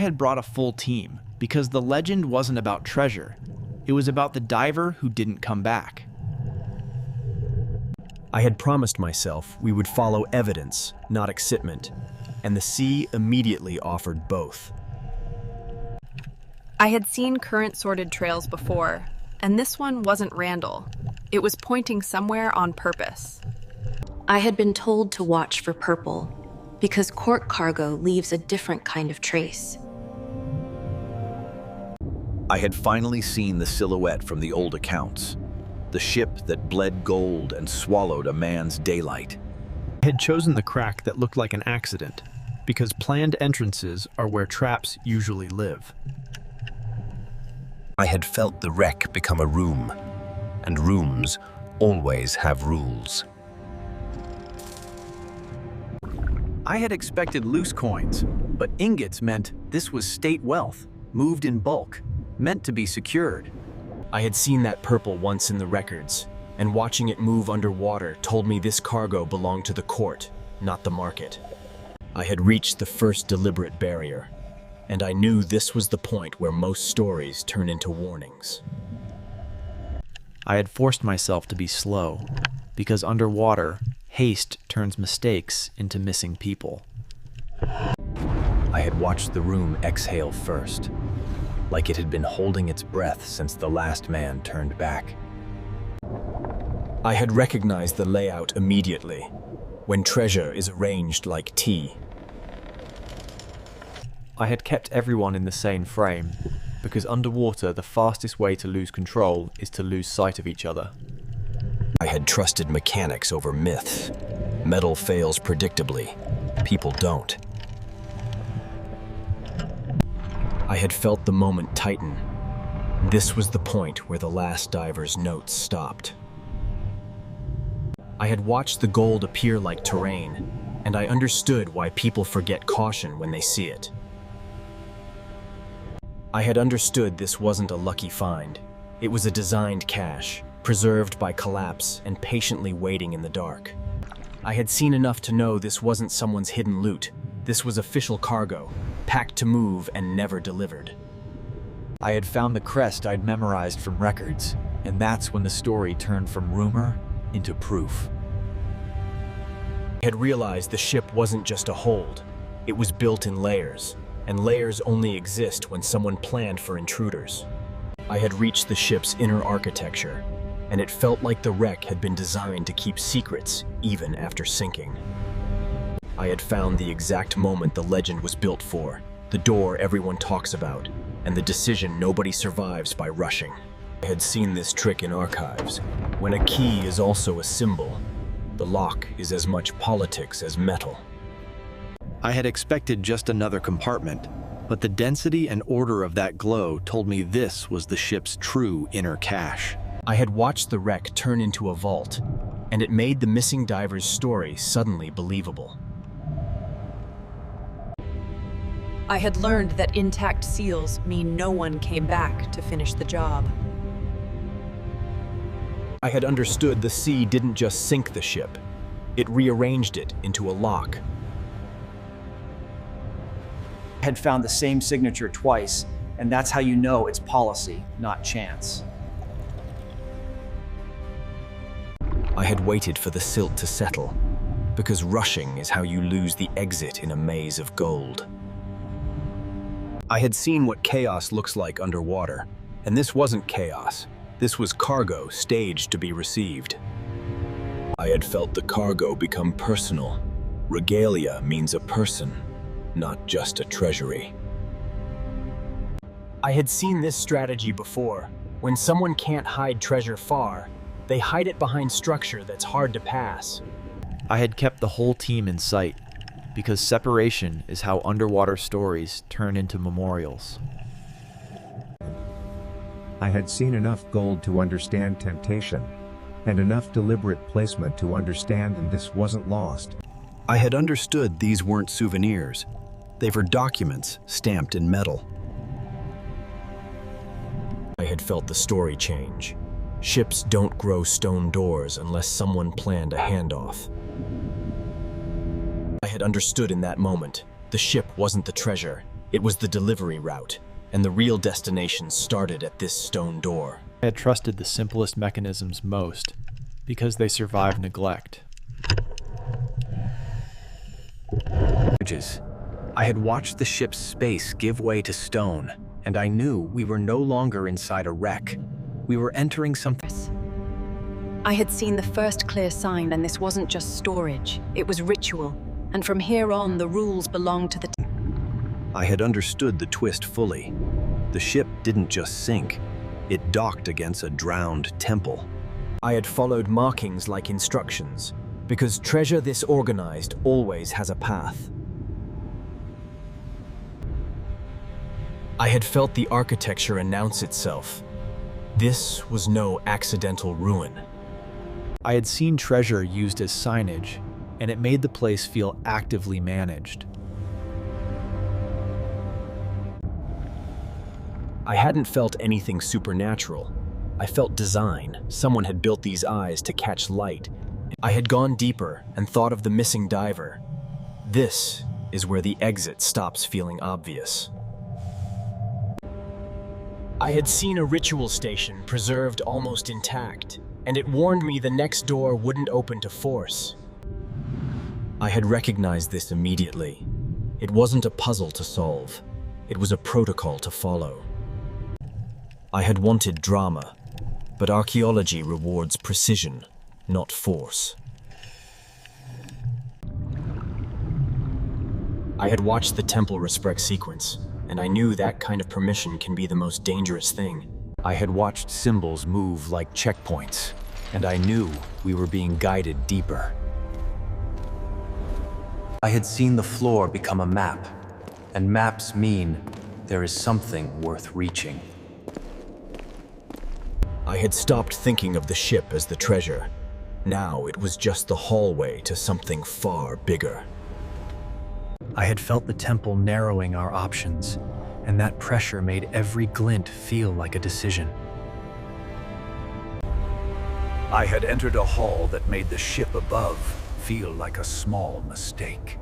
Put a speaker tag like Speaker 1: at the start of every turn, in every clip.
Speaker 1: had brought a full team because the legend wasn't about treasure. It was about the diver who didn't come back.
Speaker 2: I had promised myself we would follow evidence, not excitement, and the sea immediately offered both.
Speaker 3: I had seen current-sorted trails before, and this one wasn't Randall. It was pointing somewhere on purpose.
Speaker 4: I had been told to watch for purple, because cork cargo leaves a different kind of trace.
Speaker 5: I had finally seen the silhouette from the old accounts, the ship that bled gold and swallowed a man's daylight.
Speaker 1: I had chosen the crack that looked like an accident, because planned entrances are where traps usually live.
Speaker 6: I had felt the wreck become a room, and rooms always have rules.
Speaker 1: I had expected loose coins, but ingots meant this was state wealth, moved in bulk, meant to be secured.
Speaker 2: I had seen that purple once in the records, and watching it move underwater told me this cargo belonged to the court, not the market. I had reached the first deliberate barrier, and I knew this was the point where most stories turn into warnings.
Speaker 1: I had forced myself to be slow, because underwater, haste turns mistakes into missing people.
Speaker 2: I had watched the room exhale first, like it had been holding its breath since the last man turned back. I had recognized the layout immediately, when treasure is arranged like tea.
Speaker 1: I had kept everyone in the same frame, because underwater the fastest way to lose control is to lose sight of each other.
Speaker 2: I had trusted mechanics over myths. Metal fails predictably. People don't. I had felt the moment tighten. This was the point where the last diver's notes stopped. I had watched the gold appear like terrain, and I understood why people forget caution when they see it. I had understood this wasn't a lucky find. It was a designed cache, preserved by collapse and patiently waiting in the dark. I had seen enough to know this wasn't someone's hidden loot. This was official cargo, packed to move and never delivered.
Speaker 1: I had found the crest I'd memorized from records, and that's when the story turned from rumor into proof.
Speaker 2: I had realized the ship wasn't just a hold. It was built in layers, and layers only exist when someone planned for intruders. I had reached the ship's inner architecture, and it felt like the wreck had been designed to keep secrets even after sinking. I had found the exact moment the legend was built for, the door everyone talks about, and the decision nobody survives by rushing. I had seen this trick in archives. When a key is also a symbol, the lock is as much politics as metal.
Speaker 1: I had expected just another compartment, but the density and order of that glow told me this was the ship's true inner cache.
Speaker 2: I had watched the wreck turn into a vault, and it made the missing diver's story suddenly believable.
Speaker 3: I had learned that intact seals mean no one came back to finish the job.
Speaker 2: I had understood the sea didn't just sink the ship, it rearranged it into a lock.
Speaker 7: I had found the same signature twice, and that's how you know it's policy, not chance.
Speaker 2: I had waited for the silt to settle, because rushing is how you lose the exit in a maze of gold. I had seen what chaos looks like underwater, and this wasn't chaos. This was cargo staged to be received. I had felt the cargo become personal. Regalia means a person, not just a treasury. I had seen this strategy before. When someone can't hide treasure far, they hide it behind structure that's hard to pass.
Speaker 1: I had kept the whole team in sight, because separation is how underwater stories turn into memorials.
Speaker 8: I had seen enough gold to understand temptation, and enough deliberate placement to understand that this wasn't lost.
Speaker 5: I had understood these weren't souvenirs. They were documents stamped in metal.
Speaker 2: I had felt the story change. Ships don't grow stone doors unless someone planned a handoff. I had understood in that moment, the ship wasn't the treasure, It was the delivery route, and the real destination started at this stone door.
Speaker 9: I had trusted the simplest mechanisms most, because they survive neglect.
Speaker 1: I had watched the ship's space give way to stone, and I knew we were no longer inside a wreck. We were entering something.
Speaker 10: I had seen the first clear sign, and this wasn't just storage, it was ritual. And from here on, the rules belonged to the...
Speaker 1: I had understood the twist fully. The ship didn't just sink, it docked against a drowned temple.
Speaker 2: I had followed markings like instructions, because treasure this organized always has a path. I had felt the architecture announce itself. This was no accidental ruin.
Speaker 9: I had seen treasure used as signage, and it made the place feel actively managed.
Speaker 2: I hadn't felt anything supernatural. I felt design. Someone had built these eyes to catch light. I had gone deeper and thought of the missing diver. This is where the exit stops feeling obvious. I had seen a ritual station preserved almost intact, and it warned me the next door wouldn't open to force. I had recognized this immediately. It wasn't a puzzle to solve. It was a protocol to follow. I had wanted drama, but archaeology rewards precision, not force. I had watched the temple Shipwreck sequence, and I knew that kind of permission can be the most dangerous thing.
Speaker 1: I had watched symbols move like checkpoints, and I knew we were being guided deeper. I had seen the floor become a map, and maps mean there is something worth reaching.
Speaker 2: I had stopped thinking of the ship as the treasure. Now it was just the hallway to something far bigger.
Speaker 1: I had felt the temple narrowing our options, and that pressure made every glint feel like a decision.
Speaker 5: I had entered a hall that made the ship above feel like a small mistake.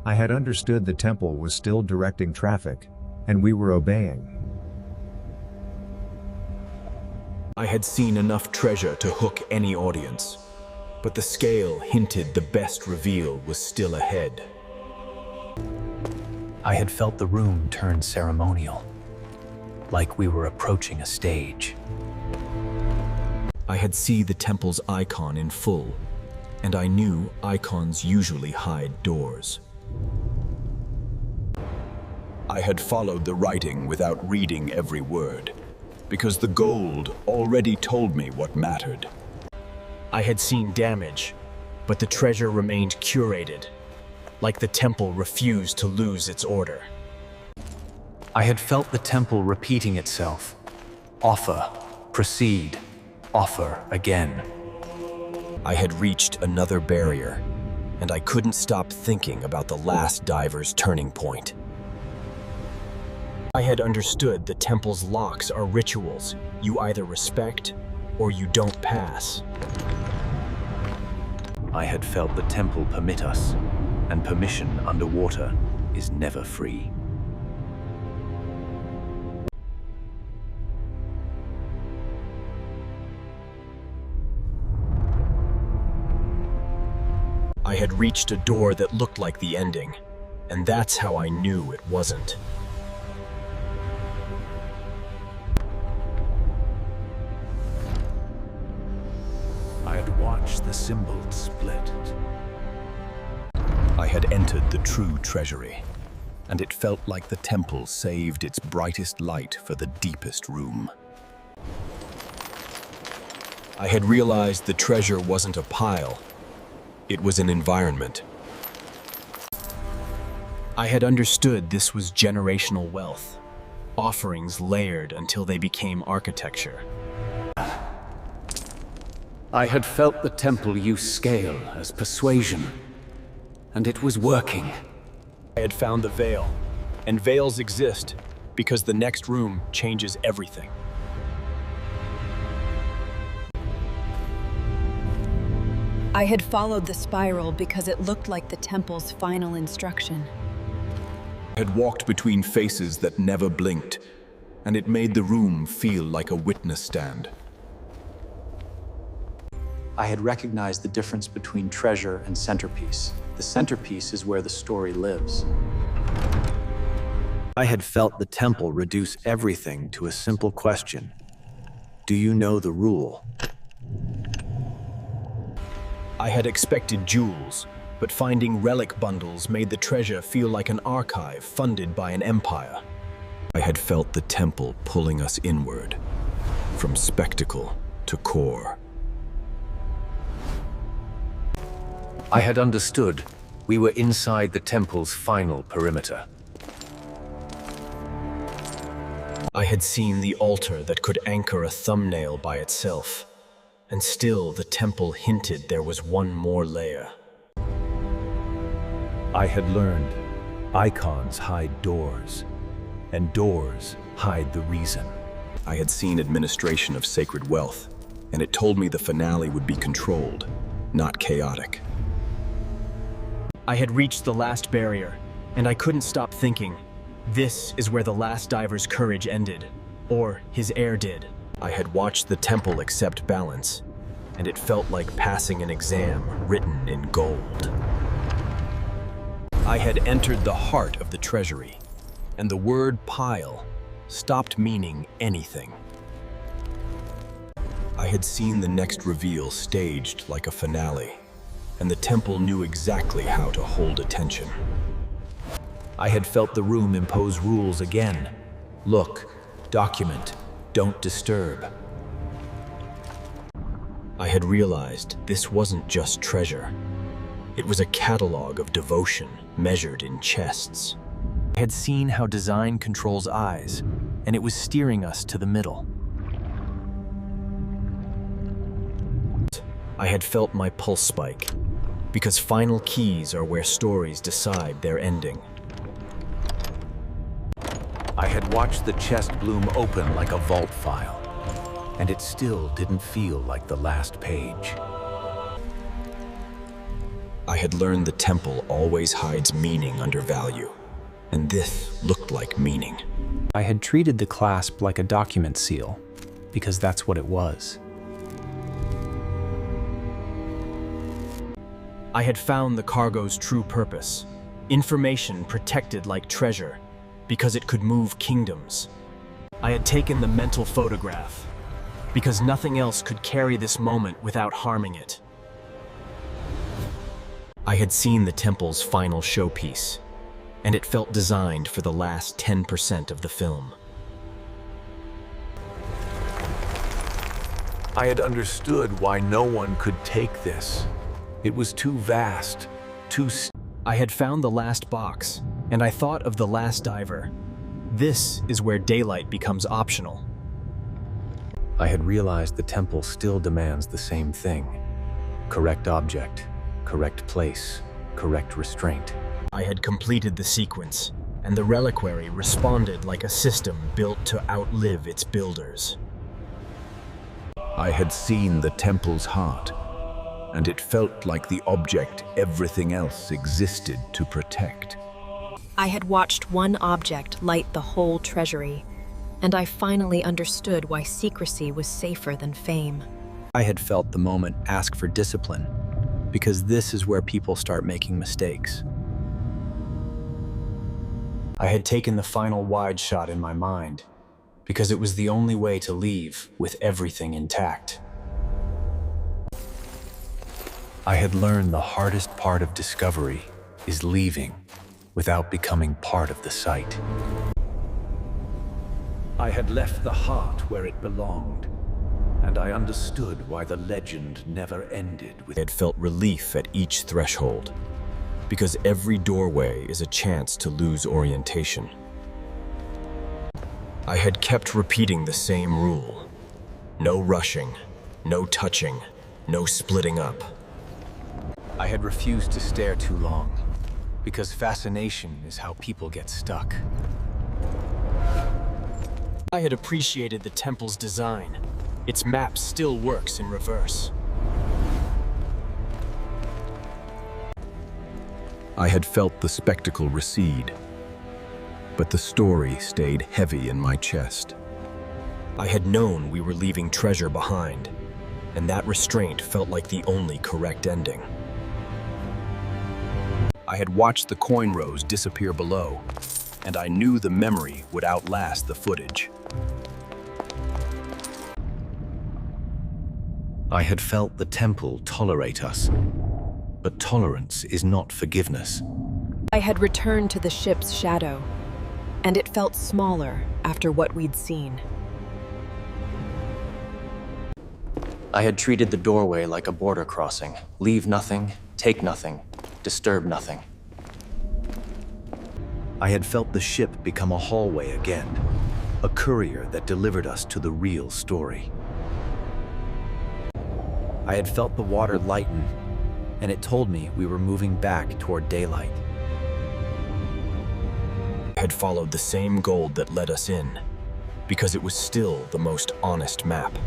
Speaker 8: I had understood the temple was still directing traffic, and we were obeying.
Speaker 2: I had seen enough treasure to hook any audience, but the scale hinted the best reveal was still ahead.
Speaker 1: I had felt the room turn ceremonial, like we were approaching a stage.
Speaker 2: I had seen the temple's icon in full, and I knew icons usually hide doors. I had followed the writing without reading every word, because the gold already told me what mattered. I had seen damage, but the treasure remained curated, like the temple refused to lose its order.
Speaker 1: I had felt the temple repeating itself. Offer, proceed, offer again.
Speaker 2: I had reached another barrier, and I couldn't stop thinking about the last diver's turning point. I had understood the temple's locks are rituals you either respect or you don't pass.
Speaker 1: I had felt the temple permit us, and permission underwater is never free.
Speaker 2: I had reached a door that looked like the ending, and that's how I knew it wasn't.
Speaker 5: I had watched the symbols split.
Speaker 2: I had entered the true treasury, and it felt like the temple saved its brightest light for the deepest room. I had realized the treasure wasn't a pile, it was an environment. I had understood this was generational wealth, offerings layered until they became architecture.
Speaker 11: I had felt the temple use scale as persuasion, and it was working.
Speaker 2: I had found the veil, and veils exist because the next room changes everything.
Speaker 10: I had followed the spiral because it looked like the temple's final instruction.
Speaker 2: I had walked between faces that never blinked, and it made the room feel like a witness stand.
Speaker 7: I had recognized the difference between treasure and centerpiece. The centerpiece is where the story lives.
Speaker 1: I had felt the temple reduce everything to a simple question. Do you know the rule?
Speaker 2: I had expected jewels, but finding relic bundles made the treasure feel like an archive funded by an empire. I had felt the temple pulling us inward, from spectacle to core.
Speaker 6: I had understood we were inside the temple's final perimeter.
Speaker 2: I had seen the altar that could anchor a thumbnail by itself, and still the temple hinted there was one more layer.
Speaker 5: I had learned icons hide doors, and doors hide the reason.
Speaker 2: I had seen administration of sacred wealth, and it told me the finale would be controlled, not chaotic. I had reached the last barrier, and I couldn't stop thinking, this is where the last diver's courage ended, or his heir did. I had watched the temple accept balance, and it felt like passing an exam written in gold. I had entered the heart of the treasury, and the word pile stopped meaning anything. I had seen the next reveal staged like a finale, and the temple knew exactly how to hold attention.
Speaker 9: I had felt the room impose rules again. Look, document, don't disturb.
Speaker 2: I had realized this wasn't just treasure. It was a catalog of devotion measured in chests.
Speaker 9: I had seen how design controls eyes, and it was steering us to the middle.
Speaker 2: I had felt my pulse spike, because final keys are where stories decide their ending.
Speaker 5: I had watched the chest bloom open like a vault file, and it still didn't feel like the last page.
Speaker 2: I had learned the temple always hides meaning under value, and this looked like meaning.
Speaker 9: I had treated the clasp like a document seal, because that's what it was.
Speaker 2: I had found the cargo's true purpose, information protected like treasure, because it could move kingdoms. I had taken the mental photograph, because nothing else could carry this moment without harming it. I had seen the temple's final showpiece, and it felt designed for the last 10% of the film.
Speaker 5: I had understood why no one could take this. It was too vast,
Speaker 2: I had found the last box, and I thought of the last diver. This is where daylight becomes optional.
Speaker 1: I had realized the temple still demands the same thing. Correct object, correct place, correct restraint.
Speaker 2: I had completed the sequence, and the reliquary responded like a system built to outlive its builders.
Speaker 5: I had seen the temple's heart, and it felt like the object everything else existed to protect.
Speaker 10: I had watched one object light the whole treasury, and I finally understood why secrecy was safer than fame.
Speaker 9: I had felt the moment ask for discipline, because this is where people start making mistakes.
Speaker 7: I had taken the final wide shot in my mind, because it was the only way to leave with everything intact.
Speaker 1: I had learned the hardest part of discovery is leaving without becoming part of the site.
Speaker 5: I had left the heart where it belonged, and I understood why the legend never ended with
Speaker 2: I had felt relief at each threshold, because every doorway is a chance to lose orientation. I had kept repeating the same rule. No rushing, no touching, no splitting up.
Speaker 9: I had refused to stare too long, because fascination is how people get stuck.
Speaker 2: I had appreciated the temple's design. Its map still works in reverse. I had felt the spectacle recede,
Speaker 5: but the story stayed heavy in my chest.
Speaker 2: I had known we were leaving treasure behind, and that restraint felt like the only correct ending. I had watched the coin rows disappear below, and I knew the memory would outlast the footage.
Speaker 1: I had felt the temple tolerate us, but tolerance is not forgiveness.
Speaker 10: I had returned to the ship's shadow, and it felt smaller after what we'd seen.
Speaker 12: I had treated the doorway like a border crossing. Leave nothing, take nothing, disturb nothing.
Speaker 1: I had felt the ship become a hallway again, a courier that delivered us to the real story. I had felt the water lighten, and it told me we were moving back toward daylight.
Speaker 2: I had followed the same gold that led us in, because it was still the most honest map.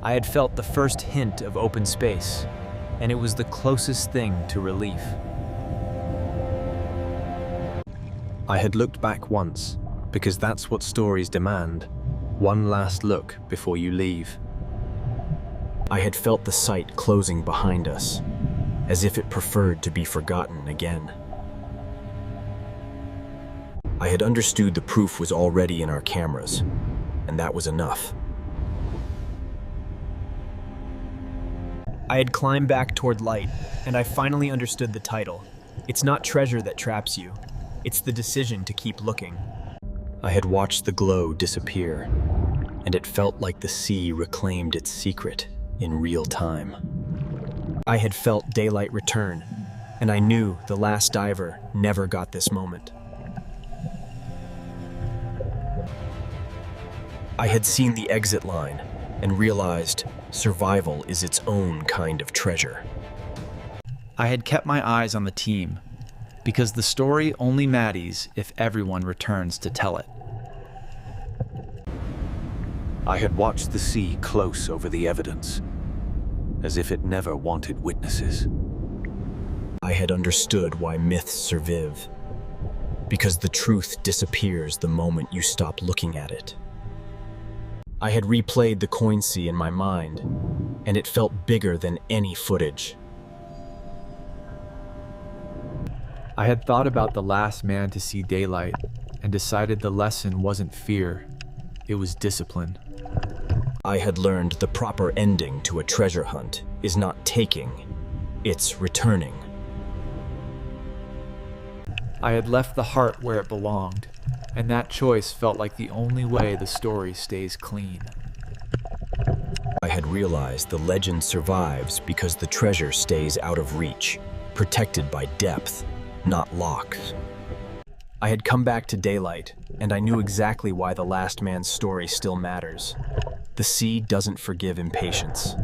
Speaker 9: I had felt the first hint of open space, and it was the closest thing to relief.
Speaker 1: I had looked back once, because that's what stories demand. One last look before you leave.
Speaker 2: I had felt the sight closing behind us, as if it preferred to be forgotten again. I had understood the proof was already in our cameras, and that was enough.
Speaker 9: I had climbed back toward light, and I finally understood the title. It's not treasure that traps you. It's the decision to keep looking.
Speaker 2: I had watched the glow disappear, and it felt like the sea reclaimed its secret in real time.
Speaker 9: I had felt daylight return, and I knew the last diver never got this moment.
Speaker 2: I had seen the exit line and realized survival is its own kind of treasure.
Speaker 13: I had kept my eyes on the team, because the story only matters if everyone returns to tell it.
Speaker 1: I had watched the sea close over the evidence, as if it never wanted witnesses.
Speaker 2: I had understood why myths survive, because the truth disappears the moment you stop looking at it. I had replayed the coin sea in my mind, and it felt bigger than any footage.
Speaker 13: I had thought about the last man to see daylight and decided the lesson wasn't fear, it was discipline.
Speaker 2: I had learned the proper ending to a treasure hunt is not taking, it's returning.
Speaker 13: I had left the heart where it belonged, and that choice felt like the only way the story stays clean.
Speaker 2: I had realized the legend survives because the treasure stays out of reach, protected by depth, not locks.
Speaker 9: I had come back to daylight, and I knew exactly why the last man's story still matters. The sea doesn't forgive impatience.